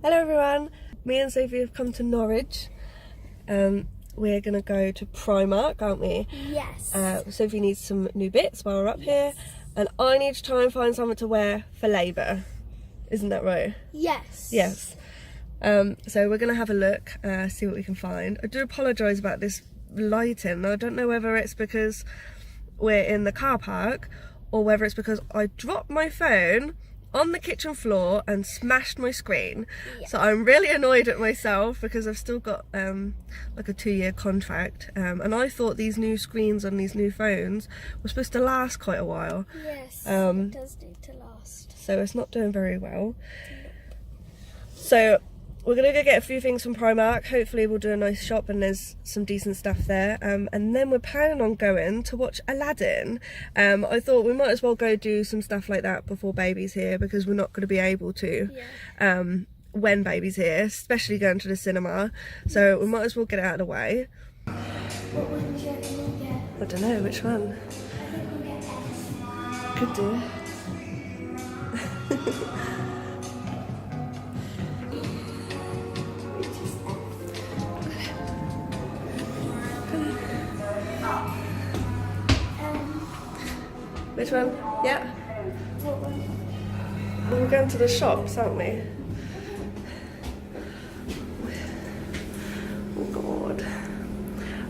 Hello everyone, me and Sophie have come to Norwich. We're going to go to Primark, aren't we? Yes. Sophie needs some new bits while we're up here, and I need to try and find something to wear for labour. Isn't that right? Yes. Yes. So we're going to have a look, see what we can find. I do apologise about this lighting. I don't know whether it's because we're in the car park or whether it's because I dropped my phone on the kitchen floor and smashed my screen. So I'm really annoyed at myself because I've still got like a 2-year contract, and I thought these new screens on these new phones were supposed to last quite a while. Yes, it does need to last. So it's not doing very well. So we're gonna go get a few things from Primark. Hopefully we'll do a nice shop and there's some decent stuff there, and then we're planning on going to watch Aladdin. I thought we might as well go do some stuff like that before baby's here, because we're not going to be able to when baby's here, especially going to the cinema, so we might as well get it out of the way. What one do you reckon we'll get? I don't know, which one? I think we'll get F. Could do. Which one? Yeah. What one? We're going to the shops, aren't we? Oh God.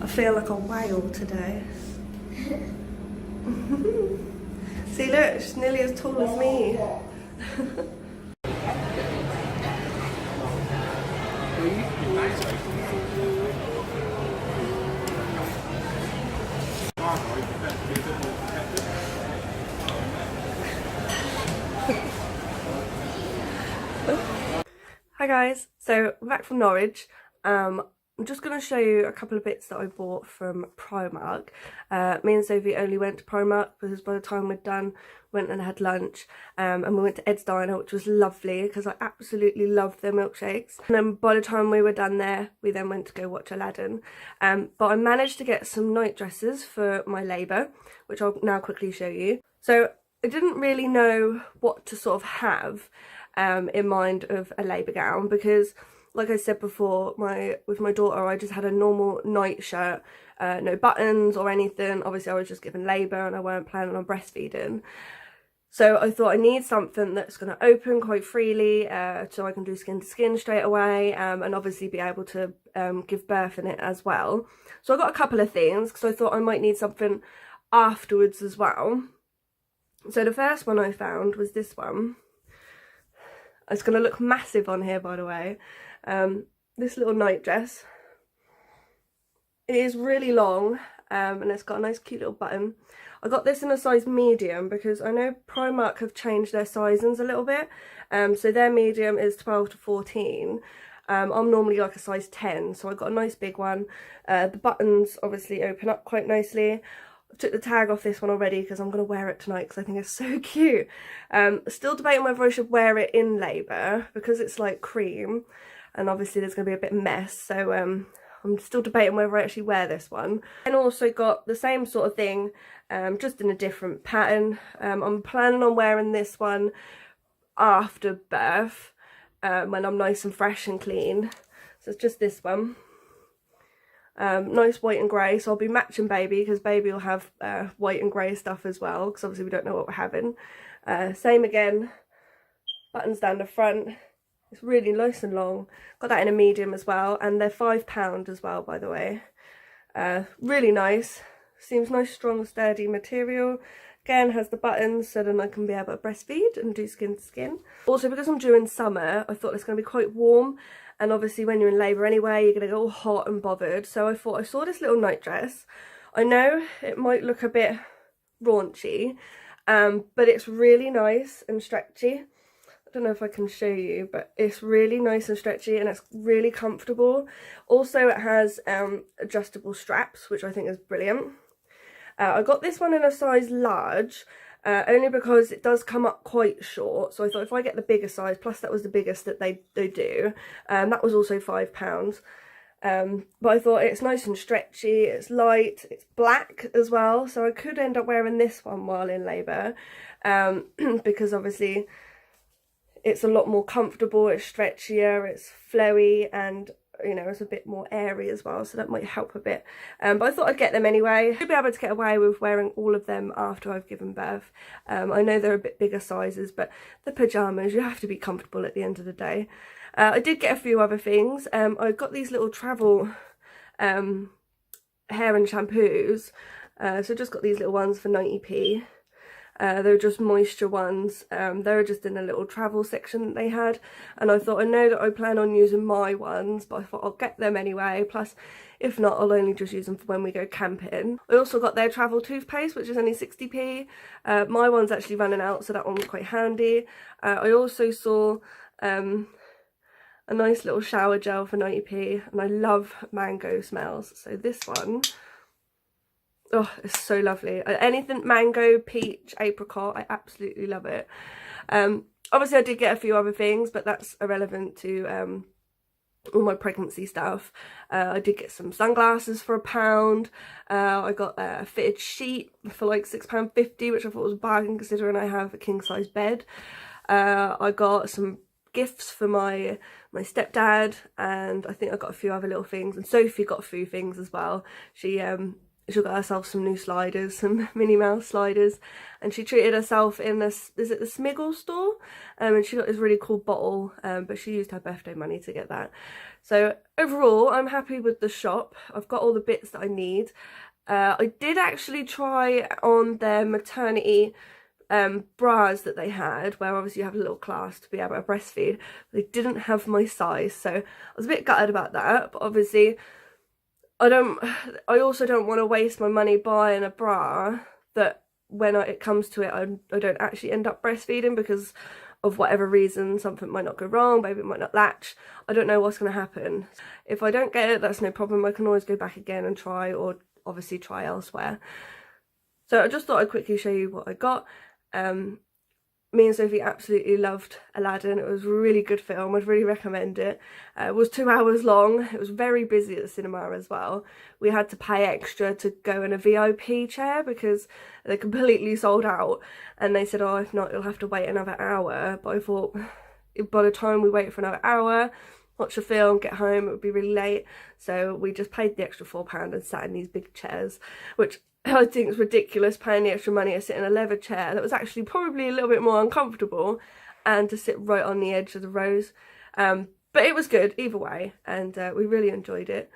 I feel like a whale today. See, look, she's nearly as tall as me. Hi guys, so we're back from Norwich. I'm just going to show you a couple of bits that I bought from Primark. Me and Sophie only went to Primark because by the time we'd done, went and had lunch, and we went to Ed's Diner, which was lovely because I absolutely loved their milkshakes. And then by the time we were done there, we then went to go watch Aladdin. But I managed to get some night dresses for my labour, which I'll now quickly show you. So I didn't really know what to sort of have in mind of a labour gown, because like I said before, with my daughter I just had a normal night shirt, no buttons or anything. Obviously I was just given labour and I weren't planning on breastfeeding, so I thought I need something that's going to open quite freely, so I can do skin to skin straight away, and obviously be able to give birth in it as well. So I got a couple of things because I thought I might need something afterwards as well. So the first one I found was this one. It's going to look massive on here, by the way. This little night dress. It is really long, and it's got a nice cute little button. I got this in a size medium because I know Primark have changed their sizings a little bit. So their medium is 12 to 14. I'm normally like a size 10, so I got a nice big one. The buttons obviously open up quite nicely. I took the tag off this one already because I'm going to wear it tonight because I think it's so cute. Still debating whether I should wear it in labour because it's like cream, and obviously there's going to be a bit of mess, so I'm still debating whether I actually wear this one. And also got the same sort of thing, just in a different pattern. I'm planning on wearing this one after birth, when I'm nice and fresh and clean. So it's just this one. Nice white and grey, so I'll be matching baby because baby will have white and grey stuff as well, because obviously we don't know what we're having. Same again, buttons down the front. It's really nice and long. Got that in a medium as well, and they're £5 as well, by the way. Really nice. Seems nice, strong, sturdy material. Again, has the buttons so then I can be able to breastfeed and do skin to skin. Also, because I'm due in summer, I thought it's going to be quite warm. And obviously when you're in labour anyway, you're going to get all hot and bothered. So I thought, I saw this little night dress. I know it might look a bit raunchy, but it's really nice and stretchy. I don't know if I can show you, but it's really nice and stretchy and it's really comfortable. Also, it has adjustable straps, which I think is brilliant. I got this one in a size large, only because it does come up quite short, so I thought if I get the bigger size, plus that was the biggest that they do, that was also £5. But I thought it's nice and stretchy, it's light, it's black as well, so I could end up wearing this one while in labour, because obviously it's a lot more comfortable, it's stretchier, it's flowy, and you know, it's a bit more airy as well, so that might help a bit. But I thought I'd get them anyway. I'll be able to get away with wearing all of them after I've given birth. I know they're a bit bigger sizes, but the pyjamas, you have to be comfortable at the end of the day. I did get a few other things. I got these little travel hair and shampoos. So I just got these little ones for 90p. They were just moisture ones. They were just in a little travel section that they had, and I thought, I know that I plan on using my ones, but I thought I'll get them anyway. Plus, if not, I'll only just use them for when we go camping. I also got their travel toothpaste, which is only 60p. My one's actually running out, so that one was quite handy. I also saw a nice little shower gel for 90p, and I love mango smells, so this one, oh, it's so lovely. Anything mango, peach, apricot, I absolutely love it. Obviously I did get a few other things, but that's irrelevant to all my pregnancy stuff. I did get some sunglasses for £1. I got a fitted sheet for like £6.50, which I thought was a bargain considering I have a king size bed. I got some gifts for my stepdad, and I think I got a few other little things, and Sophie got a few things as well. She got herself some new sliders, some Minnie Mouse sliders, and she treated herself in this, is it the Smiggle store? And she got this really cool bottle, but she used her birthday money to get that. So overall, I'm happy with the shop. I've got all the bits that I need. I did actually try on their maternity bras that they had, where obviously you have a little clasp to be able to breastfeed. They didn't have my size, so I was a bit gutted about that, but obviously I also don't want to waste my money buying a bra that when it comes to it, I don't actually end up breastfeeding because of whatever reason. Something might not go wrong, baby might not latch. I don't know what's going to happen. If I don't get it, that's no problem. I can always go back again and try, or obviously try elsewhere. So I just thought I'd quickly show you what I got. Me and Sophie absolutely loved Aladdin. It was a really good film. I'd really recommend it. It was 2 hours long. It was very busy at the cinema as well. We had to pay extra to go in a VIP chair because they completely sold out. And they said, oh, if not, you'll have to wait another hour. But I thought, by the time we wait for another hour, watch a film, get home, it would be really late. So we just paid the extra £4 and sat in these big chairs, which I think it's ridiculous paying the extra money to sit in a leather chair that was actually probably a little bit more uncomfortable, and to sit right on the edge of the rows. But it was good either way, and we really enjoyed it.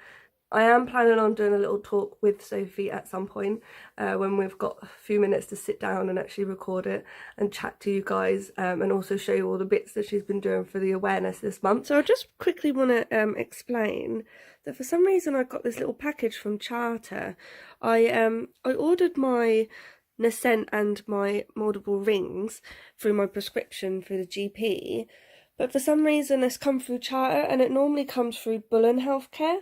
I am planning on doing a little talk with Sophie at some point when we've got a few minutes to sit down and actually record it and chat to you guys, and also show you all the bits that she's been doing for the awareness this month. So I just quickly want to explain that for some reason I got this little package from Charter. I ordered my Nascent and my moldable rings through my prescription through the GP, but for some reason it's come through Charter, and it normally comes through Bullen Healthcare.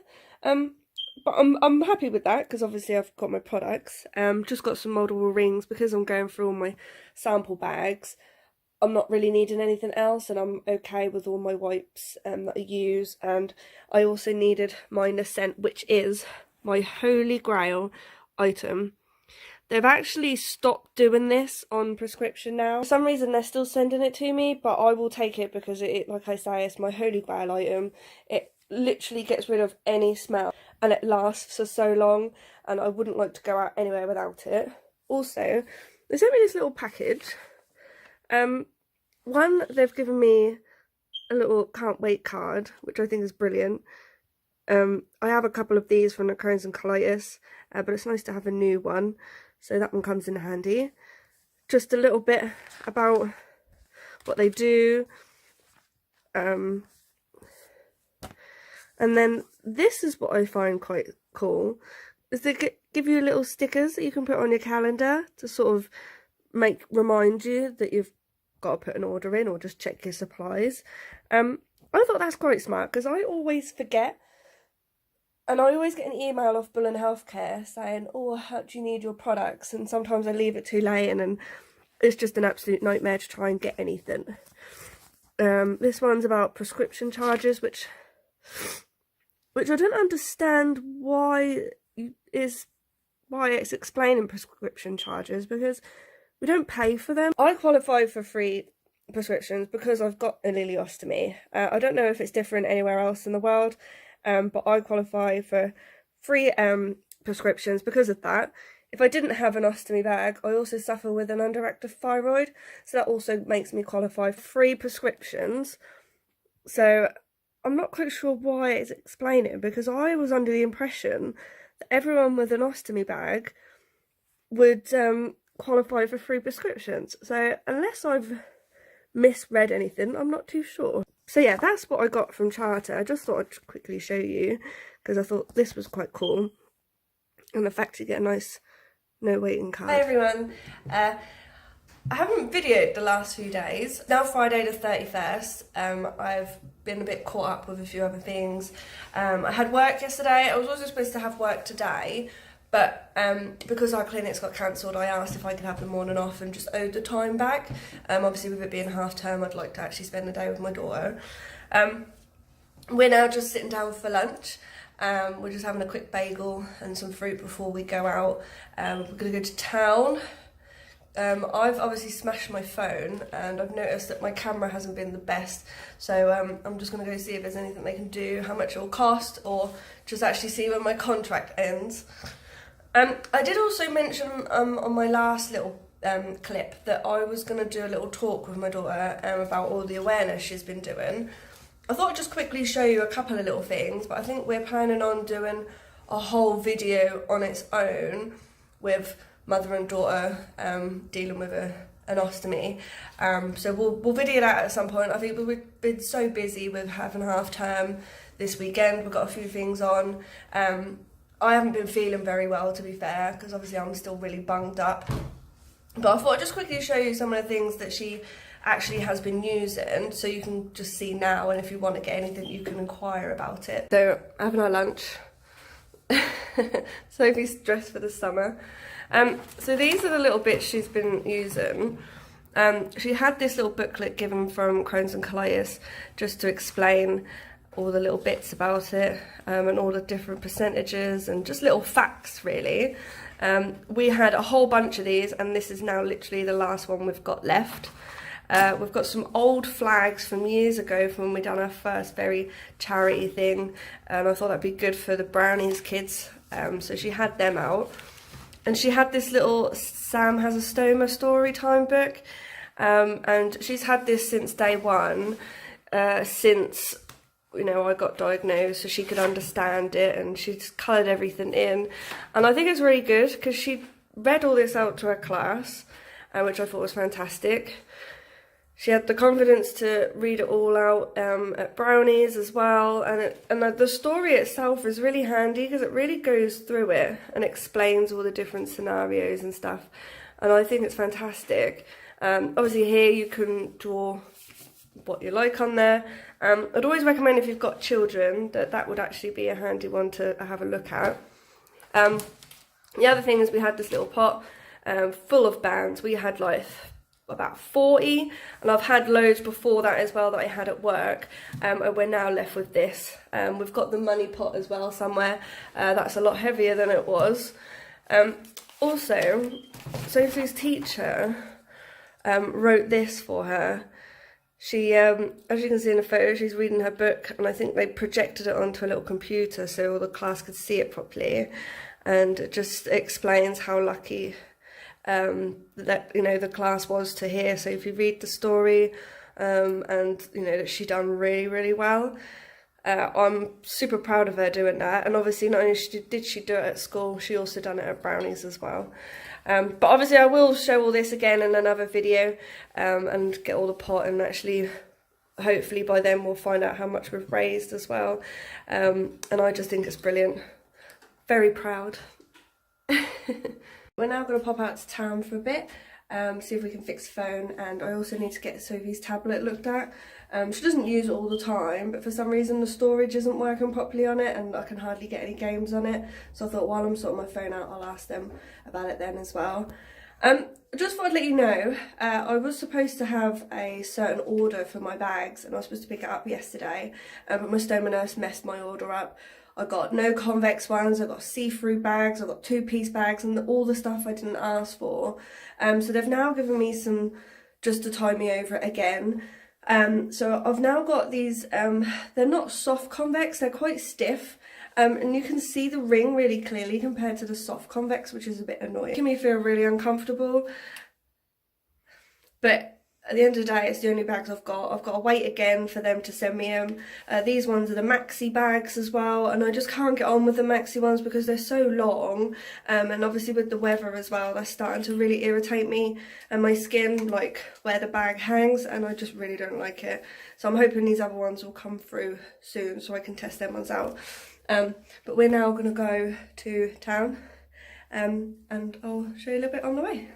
But I'm happy with that because obviously I've got my products. Just got some moldable rings because I'm going through all my sample bags. I'm not really needing anything else, and I'm okay with all my wipes that I use. And I also needed my Nascent, which is my holy grail item. They've actually stopped doing this on prescription now. For some reason they're still sending it to me, but I will take it because it, like I say, it's my holy grail item. It literally gets rid of any smell, and it lasts for so long, and I wouldn't like to go out anywhere without it. Also, they sent me this little package. One, they've given me a little can't wait card, which I think is brilliant. I have a couple of these from the Crohn's and colitis, but it's nice to have a new one, so that one comes in handy. Just a little bit about what they do. And then this is what I find quite cool, is they give you little stickers that you can put on your calendar to sort of remind you that you've got to put an order in or just check your supplies. I thought that's quite smart because I always forget, and I always get an email off Bullen Healthcare saying, oh, how do you need your products? And sometimes I leave it too late, and then it's just an absolute nightmare to try and get anything. This one's about prescription charges, which I don't understand why it's explaining prescription charges, because we don't pay for them. I qualify for free prescriptions because I've got an ileostomy. I don't know if it's different anywhere else in the world, but I qualify for free prescriptions because of that. If I didn't have an ostomy bag, I also suffer with an underactive thyroid, so that also makes me qualify for free prescriptions. So I'm not quite sure why it's explaining, because I was under the impression that everyone with an ostomy bag would qualify for free prescriptions. So unless I've misread anything, I'm not too sure. So yeah, that's what I got from Charter. I just thought I'd quickly show you because I thought this was quite cool, and the fact you get a nice no waiting card. Hi everyone, I haven't videoed the last few days. Now Friday the 31st, I've been a bit caught up with a few other things. I had work yesterday. I was also supposed to have work today, but because our clinics got cancelled, I asked if I could have the morning off and just owed the time back. Obviously with it being half term, I'd like to actually spend the day with my daughter. We're now just sitting down for lunch. We're just having a quick bagel and some fruit before we go out. We're going to go to town. I've obviously smashed my phone and I've noticed that my camera hasn't been the best, so I'm just going to go see if there's anything they can do, how much it will cost, or just actually see when my contract ends. I did also mention on my last little clip that I was going to do a little talk with my daughter about all the awareness she's been doing. I thought I'd just quickly show you a couple of little things, but I think we're planning on doing a whole video on its own with mother and daughter dealing with an ostomy. So we'll video that at some point. I think we've been so busy with having half term this weekend. We've got a few things on. I haven't been feeling very well, to be fair, because obviously I'm still really bunged up. But I thought I'd just quickly show you some of the things that she actually has been using, so you can just see now, and if you want to get anything you can inquire about it. So having our lunch. Sophie's dressed for the summer. So these are the little bits she's been using. She had this little booklet given from Crohn's and Colitis just to explain all the little bits about it, and all the different percentages and just little facts really. We had a whole bunch of these, and this is now literally the last one we've got left. We've got some old flags from years ago from when we done our first very charity thing, and I thought that'd be good for the Brownies kids, so she had them out. And she had this little Sam Has a Stoma story time book, and she's had this since day one, since, you know, I got diagnosed, so she could understand it, and she's coloured everything in. And I think it's really good because she read all this out to her class, which I thought was fantastic. She had the confidence to read it all out at Brownies as well, and the story itself is really handy because it really goes through it and explains all the different scenarios and stuff, and I think it's fantastic. Obviously here you can draw what you like on there. I'd always recommend, if you've got children, that would actually be a handy one to have a look at. The other thing is we had this little pot full of bands. We had like about 40, and I've had loads before that as well that I had at work, and we're now left with this. We've got the money pot as well somewhere. That's a lot heavier than it was. Also, Sophie's teacher wrote this for her. She, as you can see in the photo, she's reading her book, and I think they projected it onto a little computer so all the class could see it properly, and it just explains how lucky that, you know, the class was to hear. So if you read the story, and you know that she done really, really well, I'm super proud of her doing that. And obviously not only did she do it at school, she also done it at Brownies as well. But obviously I will show all this again in another video, and get all the pot, and actually hopefully by then we'll find out how much we've raised as well. And I just think it's brilliant. Very proud. We're now going to pop out to town for a bit, see if we can fix the phone, and I also need to get Sophie's tablet looked at. She doesn't use it all the time, but for some reason the storage isn't working properly on it, and I can hardly get any games on it, so I thought while I'm sorting my phone out I'll ask them about it then as well. Just thought I'd let you know, I was supposed to have a certain order for my bags, and I was supposed to pick it up yesterday, but my stoma nurse messed my order up. I got no convex ones, I got see-through bags, I got 2-piece bags, and all the stuff I didn't ask for. So they've now given me some just to tie me over it again. So I've now got these, they're not soft convex, they're quite stiff. And you can see the ring really clearly compared to the soft convex, which is a bit annoying. Making me feel really uncomfortable. But at the end of the day, it's the only bags I've got. I've got to wait again for them to send me them. These ones are the maxi bags as well, and I just can't get on with the maxi ones because they're so long. And obviously with the weather as well, they're starting to really irritate me and my skin, like where the bag hangs, and I just really don't like it. So I'm hoping these other ones will come through soon so I can test them ones out. But we're now going to go to town, and I'll show you a little bit on the way.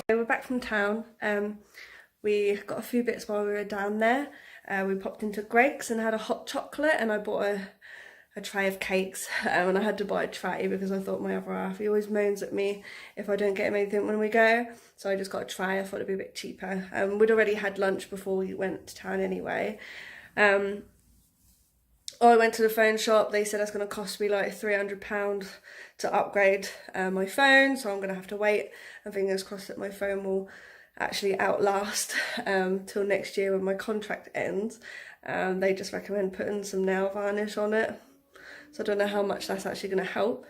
We're back from town. We got a few bits while we were down there. We popped into Greg's and had a hot chocolate, and I bought a tray of cakes, and I had to buy a tray because I thought my other half, he always moans at me if I don't get him anything when we go, so I just got a tray. I thought it'd be a bit cheaper. We'd already had lunch before we went to town anyway. I went to the phone shop. They said it's going to cost me like £300 to upgrade my phone, so I'm going to have to wait, and fingers crossed that my phone will actually outlast till next year when my contract ends. They just recommend putting some nail varnish on it, so I don't know how much that's actually going to help.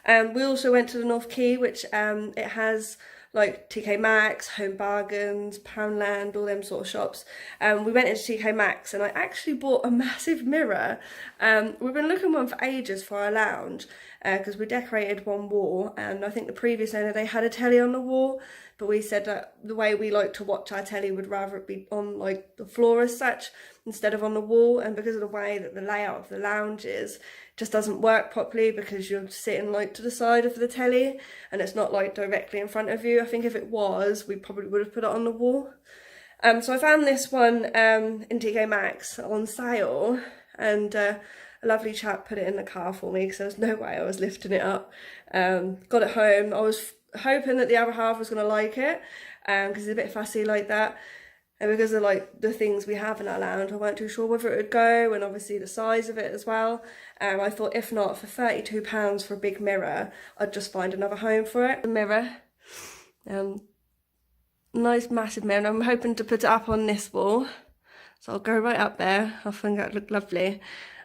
We also went to the North Quay, which it has like TK Maxx, Home Bargains, Poundland, all them sort of shops. We went into TK Maxx and I actually bought a massive mirror. We've been looking one for ages for our lounge because we decorated one wall, and I think the previous owner, they had a telly on the wall, but we said that the way we like to watch our telly would rather it be on like the floor as such instead of on the wall, and because of the way that the layout of the lounge is, just doesn't work properly because you're sitting like to the side of the telly and it's not like directly in front of you. I think if it was, we probably would have put it on the wall. So I found this one in TK Maxx on sale, and a lovely chap put it in the car for me because there was no way I was lifting it up. Got it home. I was hoping that the other half was going to like it because he's a bit fussy like that. And because of like the things we have in our lounge, I weren't too sure whether it would go, and obviously the size of it as well. I thought if not, for £32 for a big mirror, I'd just find another home for it. The mirror, nice massive mirror, and I'm hoping to put it up on this wall. So I'll go right up there. I think that'd look lovely.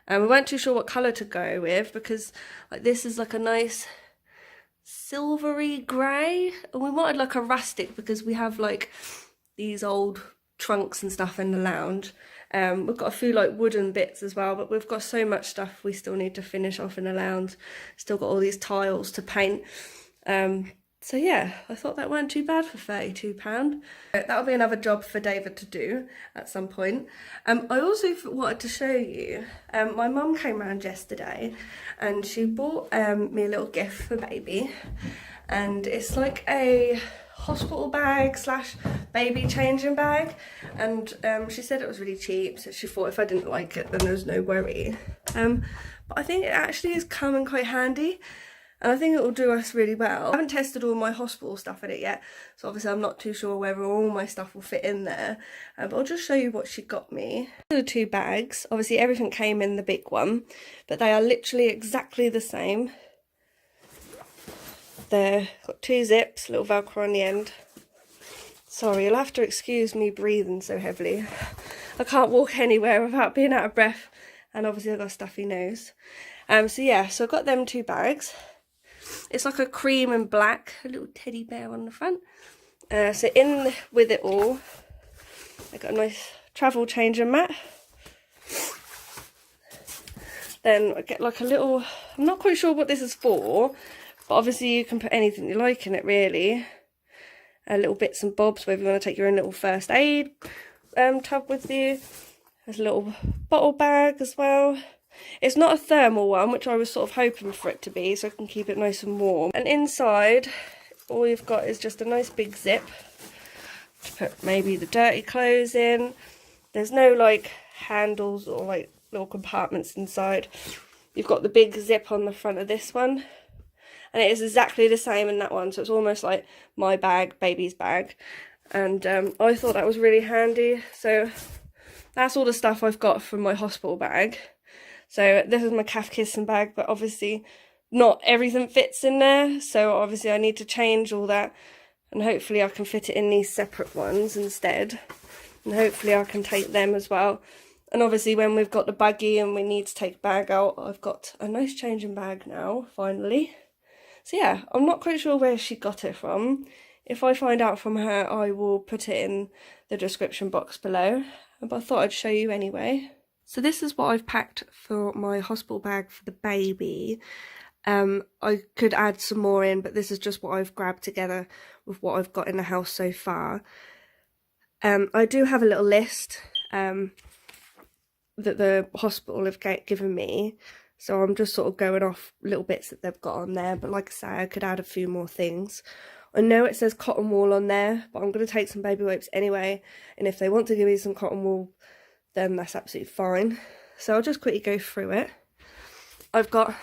We weren't too sure what colour to go with because like this is like a nice silvery grey, and we wanted like a rustic because we have like these old trunks and stuff in the lounge. We've got a few like wooden bits as well, but we've got so much stuff we still need to finish off in the lounge. Still got all these tiles to paint. So yeah, I thought that weren't too bad for £32. That'll be another job for David to do at some point. I also wanted to show you, my mum came round yesterday and she bought me a little gift for baby, and it's like a hospital bag slash baby changing bag, and she said it was really cheap, so she thought if I didn't like it then there's no worry. But I think it actually is coming quite handy, and I think it will do us really well. I haven't tested all my hospital stuff in it yet, so obviously I'm not too sure whether all my stuff will fit in there, but I'll just show you what she got me. The two bags, obviously everything came in the big one, but they are literally exactly the same. They've got two zips, little velcro on the end. Sorry, you'll have to excuse me breathing so heavily. I can't walk anywhere without being out of breath, and obviously I've got a stuffy nose. So yeah, so I got them two bags. It's like a cream and black, a little teddy bear on the front. So in with it all, I got a nice travel changer mat. Then I get like a little, I'm not quite sure what this is for, but obviously you can put anything you like in it really. Little bits and bobs, whether you want to take your own little first aid tub with you. There's a little bottle bag as well. It's not a thermal one, which I was sort of hoping for it to be, so I can keep it nice and warm. And inside, all you've got is just a nice big zip to put maybe the dirty clothes in. There's no like handles or like little compartments inside. You've got the big zip on the front of this one, and it is exactly the same in that one, so it's almost like my bag, baby's bag. And I thought that was really handy. So that's all the stuff I've got from my hospital bag. So this is my calf kissing bag, but obviously not everything fits in there, so obviously I need to change all that, and hopefully I can fit it in these separate ones instead, and hopefully I can take them as well. And obviously when we've got the buggy and we need to take a bag out, I've got a nice changing bag now, finally. So yeah, I'm not quite sure where she got it from. If I find out from her, I will put it in the description box below, but I thought I'd show you anyway. So this is what I've packed for my hospital bag for the baby. I could add some more in, but this is just what I've grabbed together with what I've got in the house so far. I do have a little list that the hospital have given me, so I'm just sort of going off little bits that they've got on there, but like I say, I could add a few more things. I know it says cotton wool on there, but I'm going to take some baby wipes anyway, and if they want to give me some cotton wool, then that's absolutely fine. So I'll just quickly go through it. I've got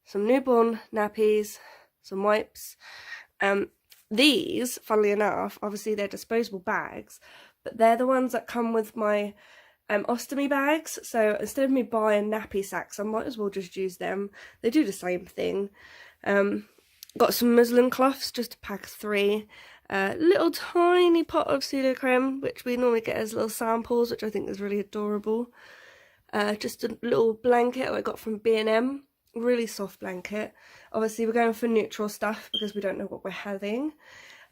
some newborn nappies, some wipes. These, funnily enough, obviously they're disposable bags, but they're the ones that come with my ostomy bags. So instead of me buying nappy sacks, I might as well just use them. They do the same thing. Got some muslin cloths, just a pack of 3. Little tiny pot of pseudo-creme, which we normally get as little samples, which I think is really adorable. Just a little blanket I got from B&M. Really soft blanket. Obviously we're going for neutral stuff because we don't know what we're having.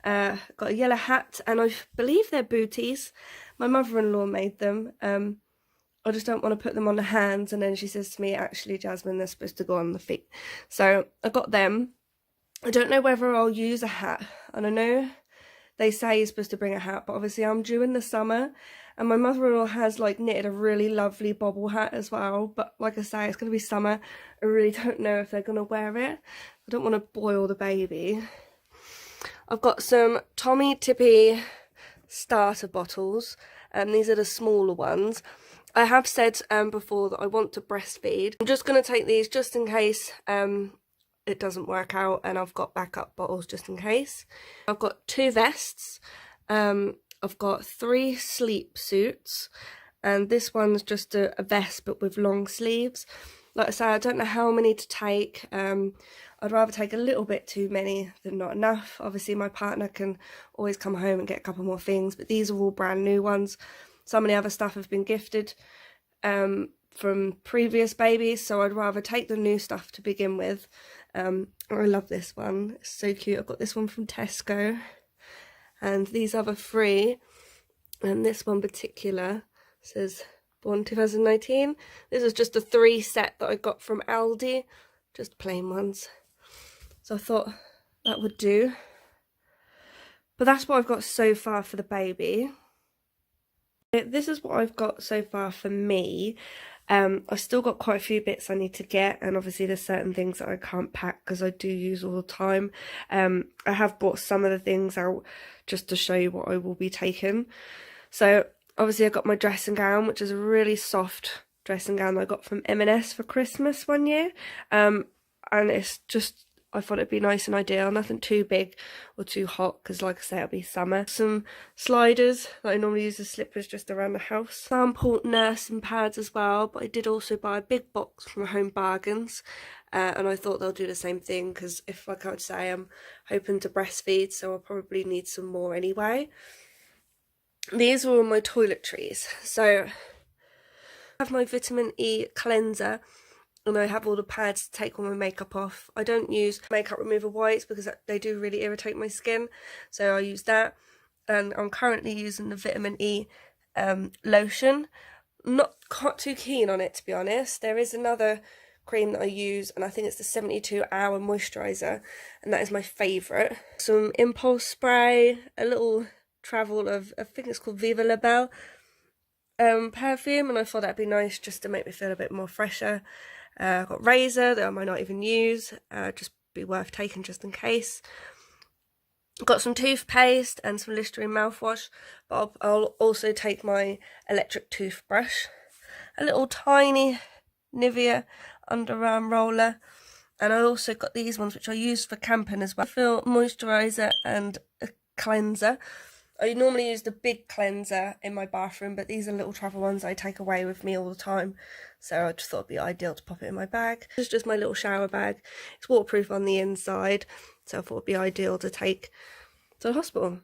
Got a yellow hat, and I believe they're booties. My mother-in-law made them. I just don't want to put them on the hands, and then she says to me, actually Jasmine, they're supposed to go on the feet. So I got them. I don't know whether I'll use a hat, and I know they say you're supposed to bring a hat, but obviously I'm due in the summer, and my mother-in-law has like knitted a really lovely bobble hat as well, but like I say, it's going to be summer. I really don't know if they're going to wear it. I don't want to boil the baby. I've got some Tommy Tippy starter bottles, and these are the smaller ones. I have said before that I want to breastfeed. I'm just going to take these just in case it doesn't work out, and I've got backup bottles just in case. I've got 2 vests. I've got 3 sleep suits, and this one's just a vest but with long sleeves. Like I say, I don't know how many to take. I'd rather take a little bit too many than not enough. Obviously my partner can always come home and get a couple more things, but these are all brand new ones. Some of the other stuff have been gifted from previous babies, so I'd rather take the new stuff to begin with. I love this one, it's so cute. I've got this one from Tesco, and these other 3, and this one particular says born 2019. This is just a 3 set that I got from Aldi, just plain ones, so I thought that would do. But that's what I've got so far for the baby. This is what I've got so far for me. I've still got quite a few bits I need to get, and obviously there's certain things that I can't pack because I do use all the time. I have brought some of the things out just to show you what I will be taking. So obviously I got my dressing gown, which is a really soft dressing gown that I got from M&S for Christmas one year. And it's just, I thought it'd be nice and ideal, nothing too big or too hot, because like I say, it'll be summer. Some sliders that I normally use as slippers just around the house. Sample nursing pads as well, but I did also buy a big box from Home Bargains, and I thought they'll do the same thing, because if, like I would say, I'm hoping to breastfeed, so I'll probably need some more anyway. These are all my toiletries. So I have my vitamin E cleanser, and I have all the pads to take all my makeup off. I don't use makeup remover wipes because they do really irritate my skin, so I use that. And I'm currently using the vitamin E lotion. Not too keen on it, to be honest. There is another cream that I use, and I think it's the 72-hour moisturiser, and that is my favourite. Some impulse spray, a little travel of, I think it's called Viva La Belle perfume, and I thought that'd be nice just to make me feel a bit more fresher. I've got razor that I might not even use, just be worth taking just in case. Got some toothpaste and some Listerine mouthwash, but I'll also take my electric toothbrush, a little tiny Nivea underarm roller, and I also got these ones which I use for camping as well. Full moisturiser and a cleanser. I normally use the big cleanser in my bathroom, but these are little travel ones I take away with me all the time. So I just thought it'd be ideal to pop it in my bag. It's just my little shower bag. It's waterproof on the inside, so I thought it'd be ideal to take to the hospital.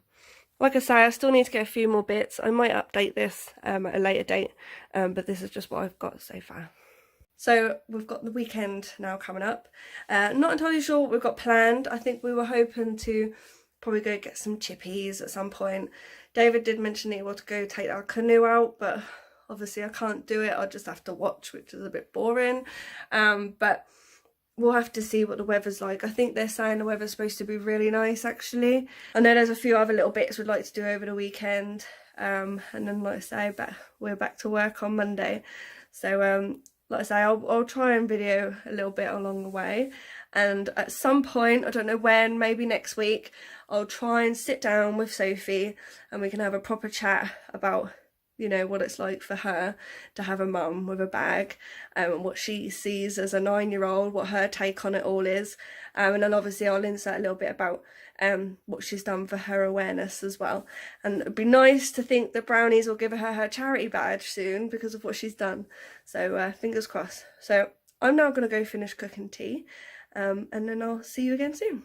Like I say, I still need to get a few more bits. I might update this at a later date, but this is just what I've got so far. So we've got the weekend now coming up. Not entirely sure what we've got planned. I think we were hoping to probably go get some chippies at some point. David did mention he wanted to go take our canoe out, but obviously I can't do it. I'll just have to watch, which is a bit boring. But we'll have to see what the weather's like. I think they're saying the weather's supposed to be really nice, actually. I know there's a few other little bits we'd like to do over the weekend. And then, like I say, we're back to work on Monday. So, like I say, I'll try and video a little bit along the way. And at some point, I don't know when, maybe next week, I'll try and sit down with Sophie and we can have a proper chat about, you know, what it's like for her to have a mum with a bag, and what she sees as a 9-year-old, what her take on it all is. And then obviously I'll insert a little bit about what she's done for her awareness as well. And it'd be nice to think that Brownies will give her her charity badge soon because of what she's done. So fingers crossed. So I'm now going to go finish cooking tea, and then I'll see you again soon.